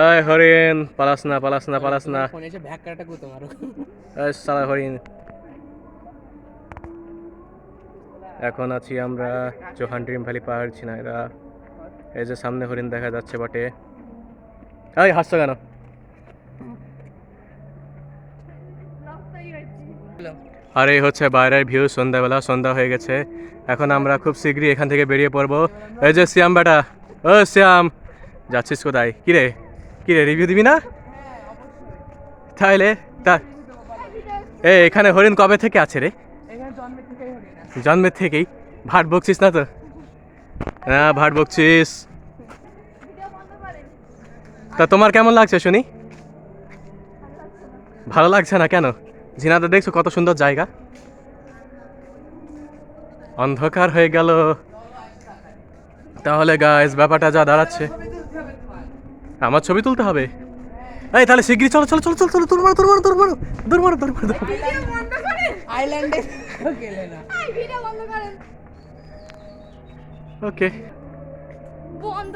এই হরিণ, পালাস না পালাস না পালাস না। ফোনে এসে ভ্যাক কাটা গুতো মারো। এই শালা হরিণ। এখন আছি আমরা চৌহান ড্রিম ভ্যালি পাহাড় ঝিনাইদহ। এই যে সামনে হরিণ দেখা যাচ্ছে বটে। এই হাসছো কেন? আর এই হচ্ছে বাইরের ভিউ, সন্ধ্যাবেলা, সন্ধ্যা হয়ে গেছে। এখন আমরা খুব শীঘ্রই এখান থেকে বেরিয়ে পড়বো। এই যে শ্যাম বেটা, ও শ্যাম, যাচ্ছিস কোথায়? কিরে কিরে, রিভিউ দিবি না তাহলে? তা এখানে হরিণ কবে থেকে আছে রে? জন্মের থেকেই? ভাট বকছিস না তো? না ভাট বকছিস। তা তোমার কেমন লাগছে শুনি? ভালো লাগছে না কেন? ঝিনাইদহ দেখছো কত সুন্দর জায়গা, অন্ধকার হয়ে গেল। তাহলে গাইস ব্যাপারটা যা দাঁড়াচ্ছে, আমার ছবি তুলতে হবে। এই তাহলে শিগগিরই চলো চলো চলো চলো চলো, দৌড় মারো দৌড় মারো দৌড় মারো দৌড় মারো দৌড় মারো। আইল্যান্ডে গেলে না। ভিডিও বন্ধ করেন। ওকে। বন্ধ